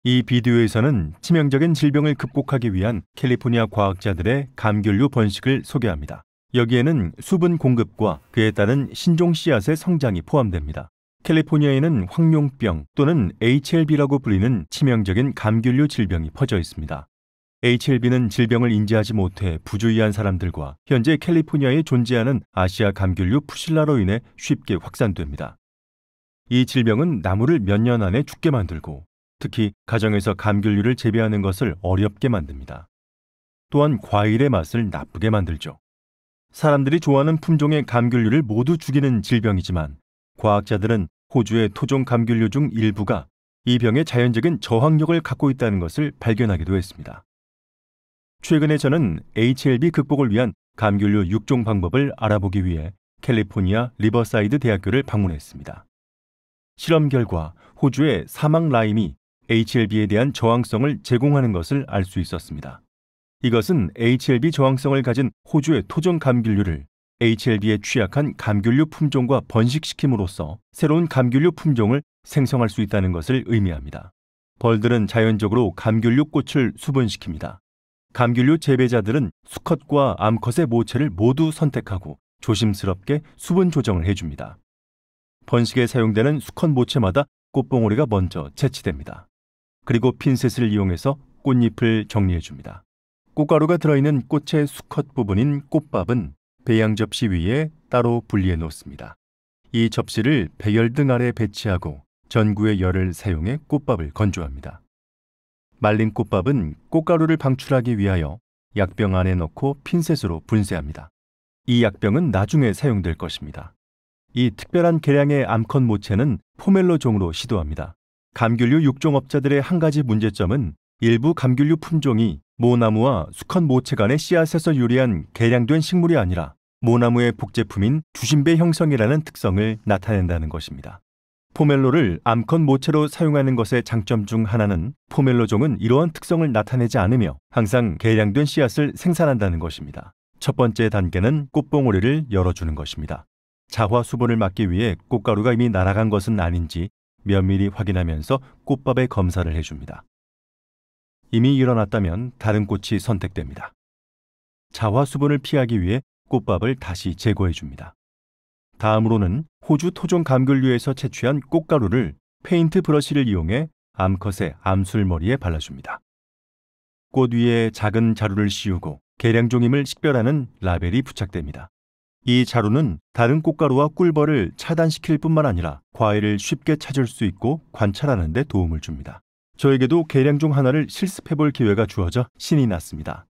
이 비디오에서는 치명적인 질병을 극복하기 위한 캘리포니아 과학자들의 감귤류 번식을 소개합니다. 여기에는 수분 공급과 그에 따른 신종 씨앗의 성장이 포함됩니다. 캘리포니아에는 황룡병 또는 HLB라고 불리는 치명적인 감귤류 질병이 퍼져 있습니다. HLB는 질병을 인지하지 못해 부주의한 사람들과 현재 캘리포니아에 존재하는 아시아 감귤류 푸실라로 인해 쉽게 확산됩니다. 이 질병은 나무를 몇 년 안에 죽게 만들고 특히 가정에서 감귤류를 재배하는 것을 어렵게 만듭니다. 또한 과일의 맛을 나쁘게 만들죠. 사람들이 좋아하는 품종의 감귤류를 모두 죽이는 질병이지만 과학자들은 호주의 토종 감귤류 중 일부가 이 병의 자연적인 저항력을 갖고 있다는 것을 발견하기도 했습니다. 최근에 저는 HLB 극복을 위한 감귤류 육종 방법을 알아보기 위해 캘리포니아 리버사이드 대학교를 방문했습니다. 실험 결과 호주의 사막 라임이 HLB에 대한 저항성을 제공하는 것을 알 수 있었습니다. 이것은 HLB 저항성을 가진 호주의 토종 감귤류를 HLB에 취약한 감귤류 품종과 번식시킴으로써 새로운 감귤류 품종을 생성할 수 있다는 것을 의미합니다. 벌들은 자연적으로 감귤류 꽃을 수분시킵니다. 감귤류 재배자들은 수컷과 암컷의 모체를 모두 선택하고 조심스럽게 수분 조정을 해줍니다. 번식에 사용되는 수컷 모체마다 꽃봉오리가 먼저 채취됩니다. 그리고 핀셋을 이용해서 꽃잎을 정리해줍니다. 꽃가루가 들어있는 꽃의 수컷 부분인 꽃밥은 배양 접시 위에 따로 분리해 놓습니다. 이 접시를 배열등 아래 배치하고 전구의 열을 사용해 꽃밥을 건조합니다. 말린 꽃밥은 꽃가루를 방출하기 위하여 약병 안에 넣고 핀셋으로 분쇄합니다. 이 약병은 나중에 사용될 것입니다. 이 특별한 개량의 암컷 모체는 포멜로 종으로 시도합니다. 감귤류 육종업자들의 한 가지 문제점은 일부 감귤류 품종이 모나무와 수컷 모체 간의 씨앗에서 유래한 개량된 식물이 아니라 모나무의 복제품인 주신배 형성이라는 특성을 나타낸다는 것입니다. 포멜로를 암컷 모체로 사용하는 것의 장점 중 하나는 포멜로 종은 이러한 특성을 나타내지 않으며 항상 개량된 씨앗을 생산한다는 것입니다. 첫 번째 단계는 꽃봉오리를 열어주는 것입니다. 자화 수분을 막기 위해 꽃가루가 이미 날아간 것은 아닌지 면밀히 확인하면서 꽃밥의 검사를 해줍니다. 이미 일어났다면 다른 꽃이 선택됩니다. 자화 수분을 피하기 위해 꽃밥을 다시 제거해줍니다. 다음으로는 호주 토종 감귤류에서 채취한 꽃가루를 페인트 브러쉬를 이용해 암컷의 암술머리에 발라줍니다. 꽃 위에 작은 자루를 씌우고 개량종임을 식별하는 라벨이 부착됩니다. 이 자루는 다른 꽃가루와 꿀벌을 차단시킬 뿐만 아니라 과일을 쉽게 찾을 수 있고 관찰하는 데 도움을 줍니다. 저에게도 개량종 하나를 실습해볼 기회가 주어져 신이 났습니다.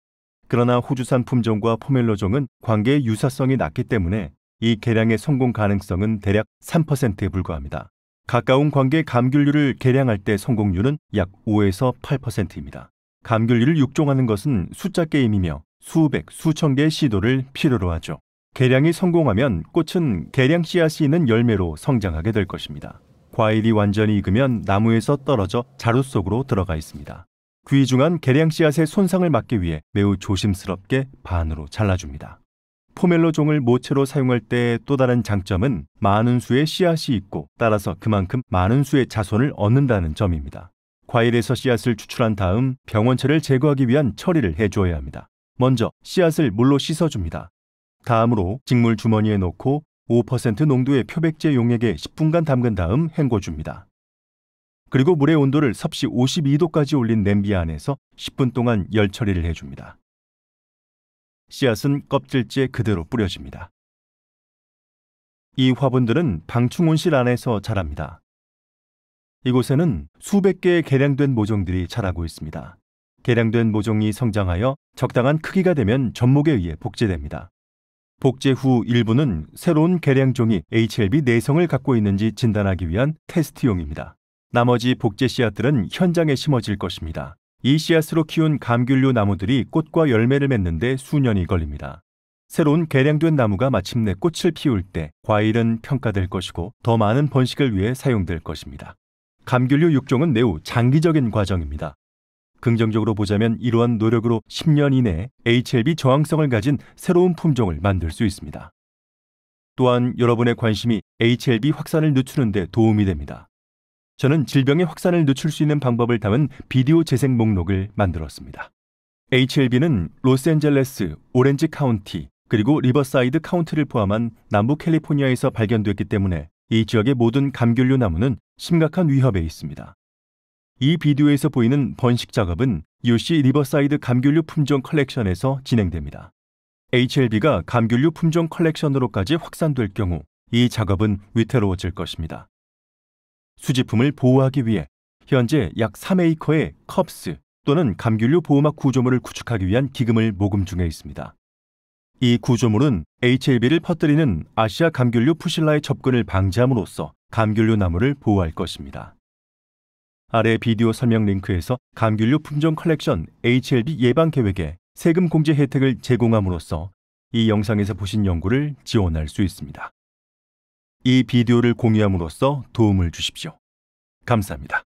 그러나 호주산 품종과 포멜로종은 관계의 유사성이 낮기 때문에 이 개량의 성공 가능성은 대략 3%에 불과합니다. 가까운 관계 감귤류를 개량할 때 성공률은 약 5에서 8%입니다. 감귤류를 육종하는 것은 숫자 게임이며 수백, 수천 개의 시도를 필요로 하죠. 개량이 성공하면 꽃은 개량 씨앗이 있는 열매로 성장하게 될 것입니다. 과일이 완전히 익으면 나무에서 떨어져 자루 속으로 들어가 있습니다. 귀중한 개량 씨앗의 손상을 막기 위해 매우 조심스럽게 반으로 잘라줍니다. 포멜로 종을 모체로 사용할 때 또 다른 장점은 많은 수의 씨앗이 있고 따라서 그만큼 많은 수의 자손을 얻는다는 점입니다. 과일에서 씨앗을 추출한 다음 병원체를 제거하기 위한 처리를 해줘야 합니다. 먼저 씨앗을 물로 씻어줍니다. 다음으로 직물 주머니에 넣고 5% 농도의 표백제 용액에 10분간 담근 다음 헹궈줍니다. 그리고 물의 온도를 섭씨 52도까지 올린 냄비 안에서 10분 동안 열 처리를 해줍니다. 씨앗은 껍질째 그대로 뿌려집니다. 이 화분들은 방충 온실 안에서 자랍니다. 이곳에는 수백 개의 개량된 모종들이 자라고 있습니다. 개량된 모종이 성장하여 적당한 크기가 되면 접목에 의해 복제됩니다. 복제 후 일부는 새로운 개량종이 HLB 내성을 갖고 있는지 진단하기 위한 테스트용입니다. 나머지 복제 씨앗들은 현장에 심어질 것입니다. 이 씨앗으로 키운 감귤류 나무들이 꽃과 열매를 맺는데 수년이 걸립니다. 새로운 개량된 나무가 마침내 꽃을 피울 때 과일은 평가될 것이고 더 많은 번식을 위해 사용될 것입니다. 감귤류 육종은 매우 장기적인 과정입니다. 긍정적으로 보자면 이러한 노력으로 10년 이내에 HLB 저항성을 가진 새로운 품종을 만들 수 있습니다. 또한 여러분의 관심이 HLB 확산을 늦추는 데 도움이 됩니다. 저는 질병의 확산을 늦출 수 있는 방법을 담은 비디오 재생 목록을 만들었습니다. HLB는 로스앤젤레스, 오렌지 카운티, 그리고 리버사이드 카운티를 포함한 남부 캘리포니아에서 발견됐기 때문에 이 지역의 모든 감귤류 나무는 심각한 위협에 있습니다. 이 비디오에서 보이는 번식 작업은 UC 리버사이드 감귤류 품종 컬렉션에서 진행됩니다. HLB가 감귤류 품종 컬렉션으로까지 확산될 경우 이 작업은 위태로워질 것입니다. 수집품을 보호하기 위해 현재 약 3에이커의 컵스 또는 감귤류 보호막 구조물을 구축하기 위한 기금을 모금 중에 있습니다. 이 구조물은 HLB를 퍼뜨리는 아시아 감귤류 푸실라의 접근을 방지함으로써 감귤류 나무를 보호할 것입니다. 아래 비디오 설명 링크에서 감귤류 품종 컬렉션 HLB 예방 계획에 세금 공제 혜택을 제공함으로써 이 영상에서 보신 연구를 지원할 수 있습니다. 이 비디오를 공유함으로써 도움을 주십시오. 감사합니다.